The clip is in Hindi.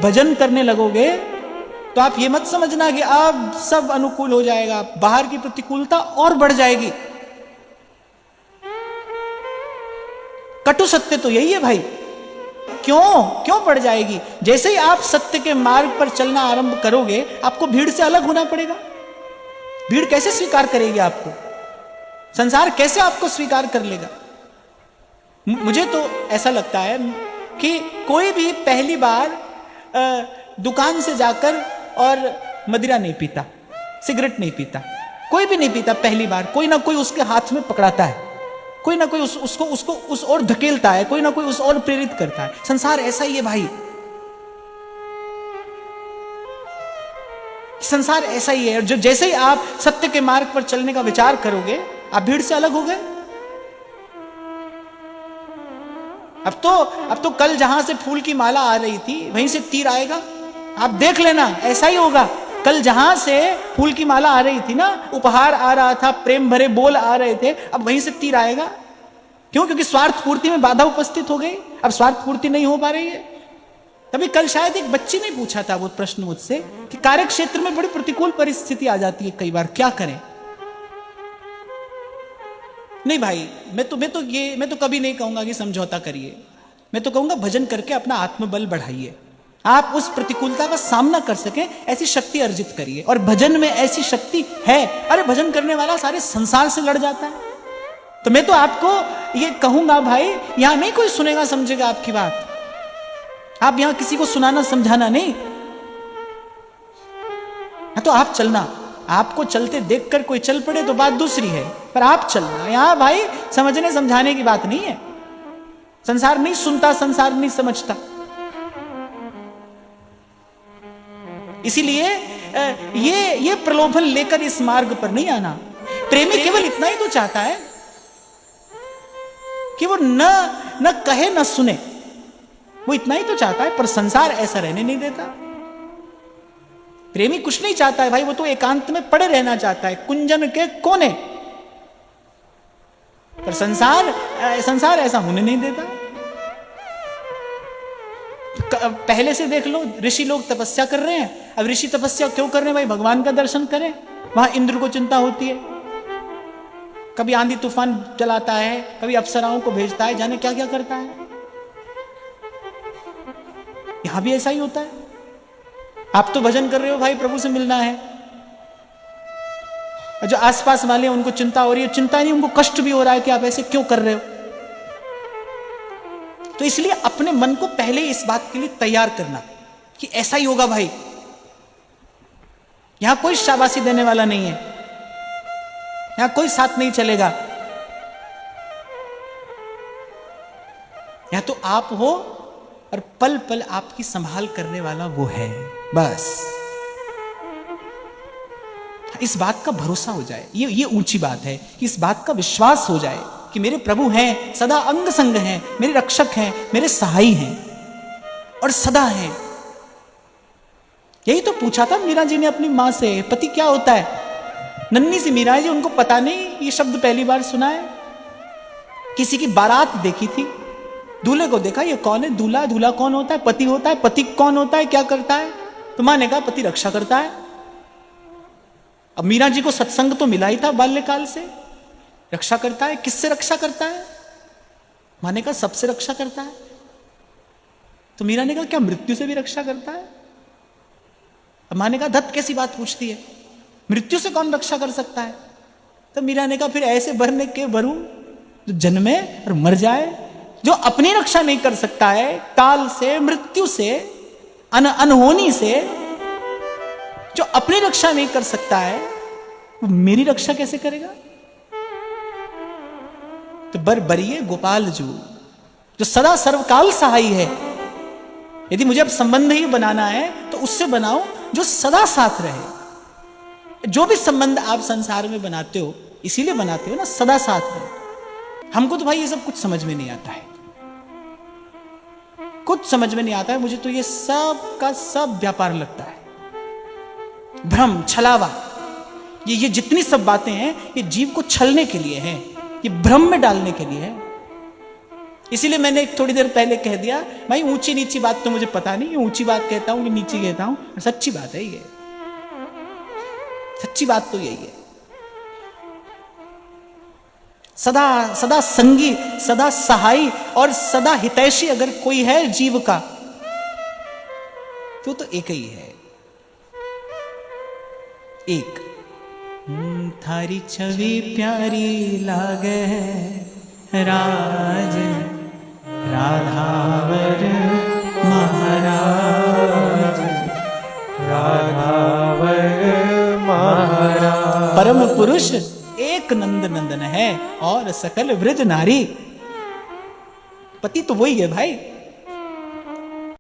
भजन करने लगोगे तो आप ये मत समझना कि अब सब अनुकूल हो जाएगा, बाहर की प्रतिकूलता और बढ़ जाएगी। कटु सत्य तो यही है भाई। क्यों बढ़ जाएगी? जैसे ही आप सत्य के मार्ग पर चलना आरंभ करोगे, आपको भीड़ से अलग होना पड़ेगा। भीड़ कैसे स्वीकार करेगी आपको? संसार कैसे आपको स्वीकार कर लेगा? मुझे तो ऐसा लगता है कि कोई भी पहली बार दुकान से जाकर और मदिरा नहीं पीता, सिगरेट नहीं पीता, कोई भी नहीं पीता पहली बार। कोई ना कोई उसके हाथ में पकड़ाता है, कोई ना कोई उसको उस ओर धकेलता है, कोई ना कोई उस ओर प्रेरित करता है। संसार ऐसा ही है भाई, संसार ऐसा ही है। जो जैसे ही आप सत्य के मार्ग पर चलने का विचार करोगे, आप भीड़ से अलग हो गए। अब तो कल जहां से फूल की माला आ रही थी, वहीं से तीर आएगा। आप देख लेना, ऐसा ही होगा। कल जहां से फूल की माला आ रही थी ना, उपहार आ रहा था, प्रेम भरे बोल आ रहे थे, अब वहीं से तीर आएगा। क्यों? क्योंकि स्वार्थ पूर्ति में बाधा उपस्थित हो गई। अब स्वार्थ पूर्ति नहीं हो पा रही है। तभी कल शायद एक बच्ची ने पूछा था वो प्रश्न मुझसे कि कार्य क्षेत्र में बड़ी प्रतिकूल परिस्थिति आ जाती है कई बार, क्या करें? नहीं भाई, मैं तो कभी नहीं कहूंगा कि समझौता करिए। मैं तो कहूंगा भजन करके अपना आत्मबल बढ़ाइए। आप उस प्रतिकूलता का सामना कर सके, ऐसी शक्ति अर्जित करिए। और भजन में ऐसी शक्ति है। अरे भजन करने वाला सारे संसार से लड़ जाता है। तो मैं तो आपको ये कहूंगा भाई, यहां नहीं कोई सुनेगा समझेगा आपकी बात। आप यहां किसी को सुनाना समझाना नहीं, तो आप चलना। आपको चलते देखकर कोई चल पड़े तो बात दूसरी है, पर आप चलना। यहां भाई समझने समझाने की बात नहीं है। संसार नहीं सुनता, संसार नहीं समझता। इसीलिए ये प्रलोभन लेकर इस मार्ग पर नहीं आना। प्रेमी केवल इतना ही तो चाहता है कि वो न कहे न सुने, वो इतना ही तो चाहता है। पर संसार ऐसा रहने नहीं देता। प्रेमी कुछ नहीं चाहता है भाई, वो तो एकांत में पड़े रहना चाहता है, कुंजन के कोने। पर संसार ऐसा होने नहीं देता। पहले से देख लो, ऋषि लोग तपस्या कर रहे हैं। अब ऋषि तपस्या क्यों कर रहे हैं भाई? भगवान का दर्शन करें। वहां इंद्र को चिंता होती है, कभी आंधी तूफान चलाता है, कभी अप्सराओं को भेजता है, जाने क्या क्या करता है। यहां भी ऐसा ही होता है। आप तो भजन कर रहे हो भाई, प्रभु से मिलना है। जो आसपास वाले हैं उनको चिंता हो रही है, चिंता नहीं, उनको कष्ट भी हो रहा है कि आप ऐसे क्यों कर रहे हो। तो इसलिए अपने मन को पहले इस बात के लिए तैयार करना कि ऐसा ही होगा भाई। यहां कोई शाबाशी देने वाला नहीं है, यहां कोई साथ नहीं चलेगा। यहां तो आप हो और पल पल आपकी संभाल करने वाला वो है, बस। इस बात का भरोसा हो जाए, ये ऊंची बात है कि इस बात का विश्वास हो जाए कि मेरे प्रभु हैं, सदा अंग संग हैं, मेरे रक्षक हैं, मेरे सहाई हैं और सदा हैं। यही तो पूछा था मीरा जी ने अपनी मां से, पति क्या होता है? नन्ही सी मीरा जी, उनको पता नहीं, ये शब्द पहली बार सुना है। किसी की बारात देखी थी, दूल्हे को देखा, ये कौन है? दूल्हा। दूल्हा कौन होता है? पति होता है। पति कौन होता है, क्या करता है? तो मां ने कहा पति रक्षा करता है। अब मीरा जी को सत्संग तो मिला ही था बाल्यकाल से। रक्षा करता है, किससे रक्षा करता है? मां ने कहा सबसे रक्षा करता है। तो मीरा ने कहा क्या मृत्यु से भी रक्षा करता है? अब मां ने कहा धत कैसी बात पूछती है, मृत्यु से कौन रक्षा कर सकता है? तो मीरा ने कहा फिर ऐसे भरने के भरूं जो जन्मे और मर जाए। जो अपनी रक्षा नहीं कर सकता है, काल से, मृत्यु से, अनहोनी से, जो अपनी रक्षा नहीं कर सकता है, वो मेरी रक्षा कैसे करेगा? तो बरिए गोपाल जो सदा सर्वकाल सहाई है। यदि मुझे अब संबंध ही बनाना है तो उससे बनाओ जो सदा साथ रहे। जो भी संबंध आप संसार में बनाते हो, इसीलिए बनाते हो ना, सदा साथ रहे। हमको तो भाई ये सब कुछ समझ में नहीं आता है, कुछ समझ में नहीं आता है। मुझे तो ये सब का सब व्यापार लगता है, भ्रम, छलावा। ये जितनी सब बातें हैं, ये जीव को छलने के लिए है, ये भ्रम में डालने के लिए है। इसीलिए मैंने थोड़ी देर पहले कह दिया, भाई ऊंची नीची बात तो मुझे पता नहीं, ऊंची बात कहता हूं कि नीची कहता हूं, सच्ची बात है ये, सच्ची बात तो यही है। सदा सदा संगी, सदा सहाई और सदा हितैषी अगर कोई है जीव का, तो एक ही है, एक। थारी छवि प्यारी लागे राज राधावर महाराज, राधावर महाराज। परम पुरुष एक नंद नंदन है और सकल वृज नारी। पति तो वही है भाई।